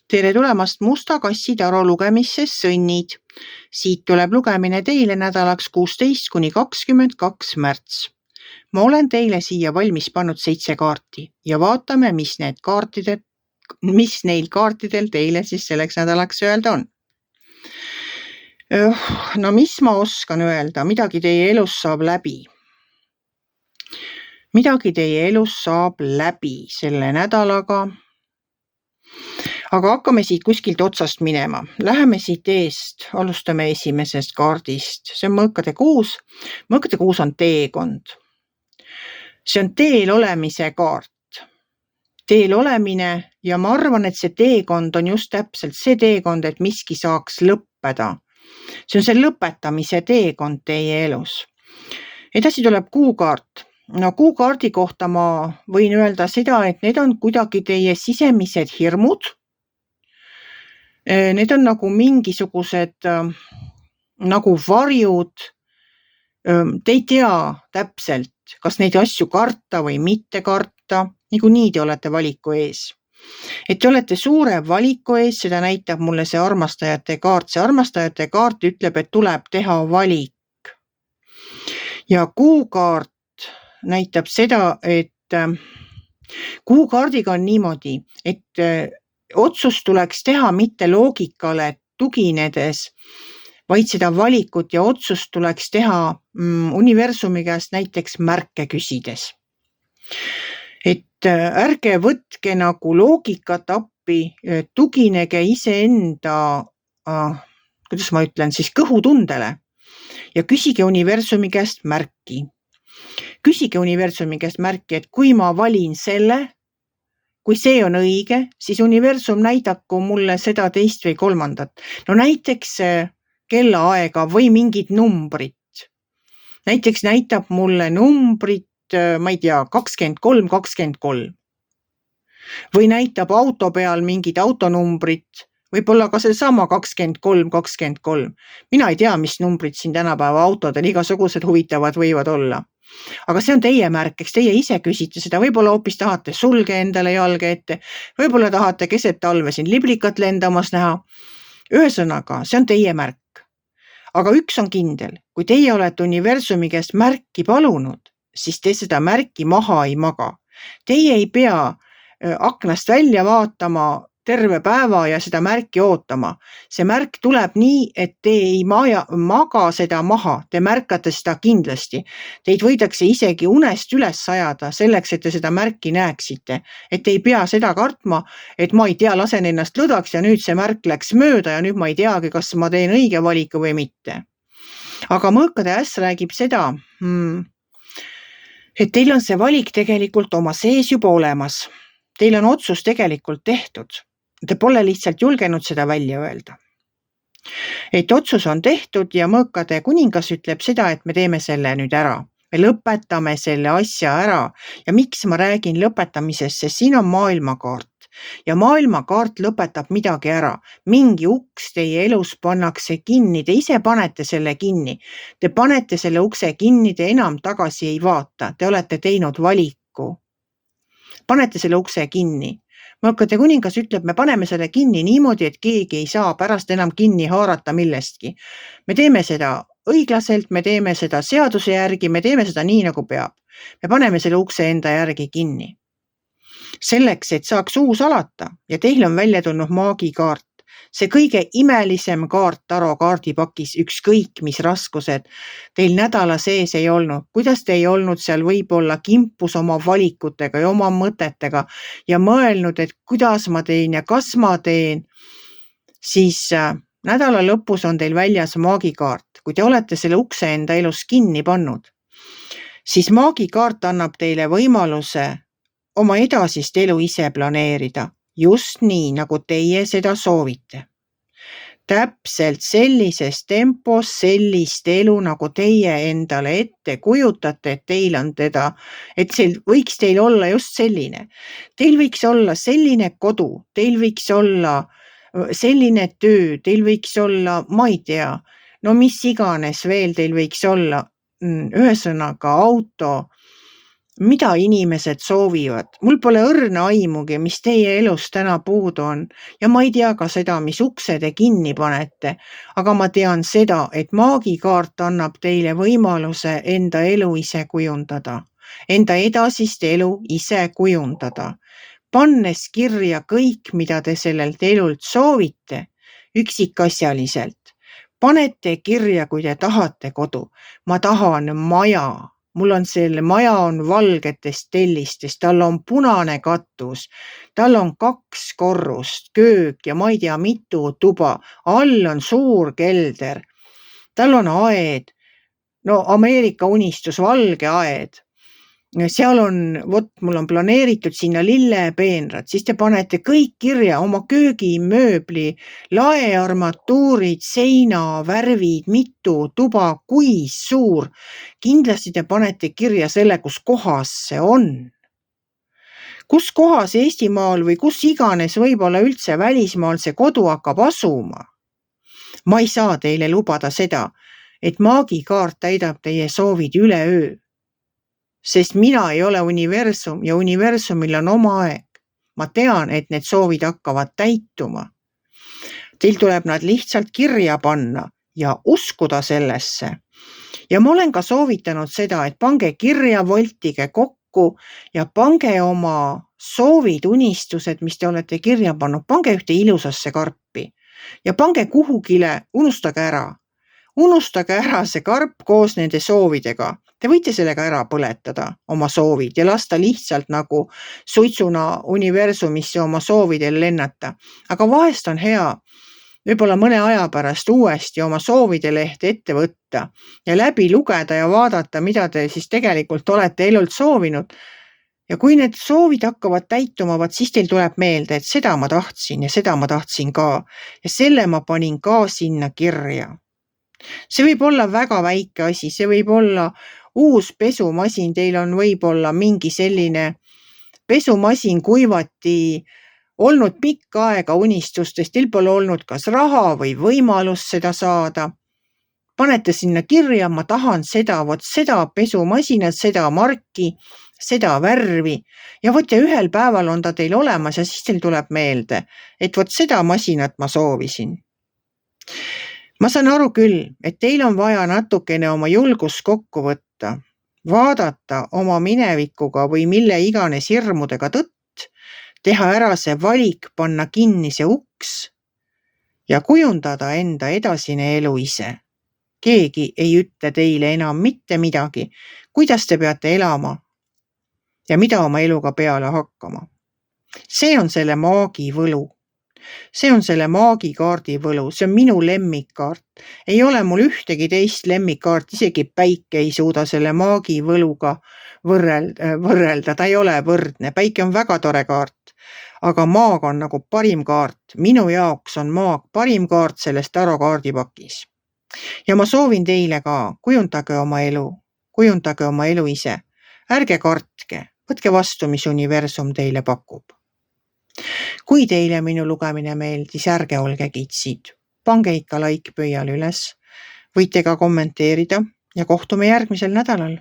Tere tulemast Musta kassi taro lugemisse sõnnid. Siit tuleb lugemine teile nädalaks 16 kuni 22 märts. Ma olen teile siia valmis pannud 7 kaarti ja vaatame, mis neil kaartidel teile siis selleks nädalaks öelda on. No mis ma oskan öelda? Midagi teie elus saab läbi. Midagi teie elus saab läbi selle nädalaga. Aga hakkame siit kuskilt otsast minema. Läheme siit eest, alustame esimesest kaardist. See on mõõkade kuus. Mõõkade kuus on teekond. See on teel olemise kaart. Teel olemine ja ma arvan, et see teekond on just täpselt see teekond, et miski saaks lõppeda. See on see lõpetamise teekond teie elus. Edasi tuleb kuukaart. No kuukaardi kohta ma võin öelda seda, et need on kuidagi teie sisemised hirmud. Need on nagu mingisugused nagu varjud. Te ei tea täpselt, kas neid asju karta või mitte karta. Niikuinii te olete valiku ees. Et te olete suure valiku ees, seda näitab mulle see armastajate kaart. See armastajate kaart ütleb, et tuleb teha valik. Ja kuukaart näitab seda, et kuukaardiga on niimoodi, et otsus tuleks teha mitte loogikale tuginedes, vaid seda valikut ja otsust tuleks teha universumi käest näiteks märke küsides. Et ärge võtke nagu loogikat appi, tuginege iseenda, kuidas ma ütlen, siis kõhutundele ja küsige universumi käest märki. Küsige universumi käest märki, et kui ma valin selle, kui see on õige, siis universum näidaku mulle seda teist või kolmandat. No näiteks kellaaega või mingit numbrit. Näiteks näitab mulle numbrit, ma ei tea, 23. Või näitab auto peal mingit autonumbrit, võib-olla ka seesama 23. Mina ei tea, mis numbrid siin tänapäeva autodel igasugused huvitavad võivad olla. Aga see on teie märk, eks teie ise küsite seda, võib-olla hoopis tahate sulge endale jalge ette, võib-olla tahate keset talve siin liblikat lendamas näha. Ühesõnaga, see on teie märk. Aga üks on kindel, kui teie olete universumi käest märki palunud, siis te seda märki maha ei maga. Teie ei pea aknast välja vaatama terve päeva ja seda märki ootama. See märk tuleb nii, et te ei maga seda maha, te märkate seda kindlasti. Teid võidakse isegi unest üles ajada selleks, et te seda märki näeksite. Et te ei pea seda kartma, et ma ei tea, lasen ennast lõdvaks ja nüüd see märk läks mööda ja nüüd ma ei teagi, kas ma teen õige valiku või mitte. Aga mõõkade äss räägib seda, et teil on see valik tegelikult oma sees juba olemas. Teil on otsus tegelikult tehtud. Te pole lihtsalt julgenud seda välja öelda. Et otsus on tehtud ja mõõkade kuningas ütleb seda, et me teeme selle nüüd ära. Me lõpetame selle asja ära. Ja miks ma räägin lõpetamisest, sest siin on maailmakaart. Ja maailmakaart lõpetab midagi ära. Mingi uks teie elus pannakse kinni, te ise panete selle kinni. Te panete selle ukse kinni, te enam tagasi ei vaata. Te olete teinud valiku. Panete selle ukse kinni. Mõõkade kuningas ütleb, me paneme selle kinni niimoodi, et keegi ei saa pärast enam kinni haarata millestki. Me teeme seda õiglaselt, me teeme seda seaduse järgi, me teeme seda nii, nagu peab. Me paneme selle ukse enda järgi kinni. Selleks, et saaks uus alata ja teil on välja tulnud maagikaart. See kõige imelisem kaart taro kaardipakis, ükskõik mis raskused teil nädala sees ei olnud. Kuidas te ei olnud seal võib-olla kimpus oma valikutega ja oma mõtetega ja mõelnud, et kuidas ma teen ja kas ma teen, siis nädala lõpus on teil väljas maagikaart. Kui te olete selle ukse enda elus kinni pannud, siis maagikaart annab teile võimaluse oma edasist elu ise planeerida. Just nii, nagu teie seda soovite. Täpselt sellises tempos, sellist elu, nagu teie endale ette kujutate, et teil on teda, et võiks teil olla just selline. Teil võiks olla selline kodu, teil võiks olla selline töö, teil võiks olla, ma ei tea, no mis iganes veel teil võiks olla, ühesõnaga auto, mida inimesed soovivad. Mul pole õrna aimugi, mis teie elus täna puudu on ja ma ei tea ka seda, mis ukse te kinni panete, aga ma tean seda, et maagikaart annab teile võimaluse enda elu ise kujundada, enda edasist elu ise kujundada, pannes kirja kõik, mida te sellelt elult soovite, üksikasjaliselt. Panete kirja, kui te tahate kodu. Ma tahan maja. Mul on selle maja on valgetest tellistest, tal on punane katus, tal on 2 korrust, köök ja ma ei tea mitu tuba, all on suur kelder, tal on aed, no Ameerika unistus, valge aed. Seal on, mul on planeeritud sinna lillepeenrad, siis te panete kõik kirja, oma köögimööbli, laearmatuurid, seina, värvid, mitu tuba, kui suur. Kindlasti te panete kirja selle, kus kohas see on. Kus kohas Eestimaal või kus iganes võib-olla üldse välismaal see kodu hakkab asuma. Ma ei saa teile lubada seda, et maagikaart täidab teie soovid üleöö. Sest mina ei ole universum ja universumil on oma aeg. Ma tean, et need soovid hakkavad täituma. Teil tuleb nad lihtsalt kirja panna ja uskuda sellesse. Ja ma olen ka soovitanud seda, et pange kirja, voltige kokku ja pange oma soovid, unistused, mis te olete kirja pannud, pange ühte ilusasse karpi ja pange kuhugile, unustage ära see karp koos nende soovidega. Te võite sellega ära põletada oma soovid ja lasta lihtsalt nagu suitsuna universumisse oma soovidel lennata. Aga vahest on hea võib-olla mõne aja pärast uuesti oma soovide leht ette võtta ja läbi lugeda ja vaadata, mida te siis tegelikult olete elult soovinud. Ja kui need soovid hakkavad täituma, siis teil tuleb meelde, et seda ma tahtsin ja seda ma tahtsin ka ja selle ma panin ka sinna kirja. See võib olla väga väike asi, see võib olla uus pesumasin, teil on võib-olla mingi selline pesumasin kuivati olnud pikka aega unistustest, teil pole olnud kas raha või võimalus seda saada. Panete sinna kirja, ma tahan seda, vot seda pesumasinat, seda marki, seda värvi ja vot ja ühel päeval on ta teil olemas ja siis teil tuleb meelde, et vot seda masinat ma soovisin. Ma saan aru küll, et teil on vaja natukene oma julgust kokku võtta, vaadata oma minevikuga või mille iganes hirmudega tõtt, teha ära see valik, panna kinni see uks ja kujundada enda edasine elu ise. Keegi ei ütle teile enam mitte midagi, kuidas te peate elama ja mida oma eluga peale hakkama. See on selle maagi võlu. See on selle maagikaardi võlu, see on minu lemmikkaart. Ei ole mul ühtegi teist lemmikkaart, isegi päike ei suuda selle maagivõluga võrrelda, ta ei ole võrdne. Päike on väga tore kaart, aga maag on nagu parim kaart. Minu jaoks on maag parim kaart selles tarokaardipakis. Ja ma soovin teile ka, kujundage oma elu ise. Ärge kartke, võtke vastu, mis universum teile pakub. Kui teile minu lugemine meeldis, ärge olge kitsid. Pange ikka like pöial üles. Võite ka kommenteerida ja kohtume järgmisel nädalal.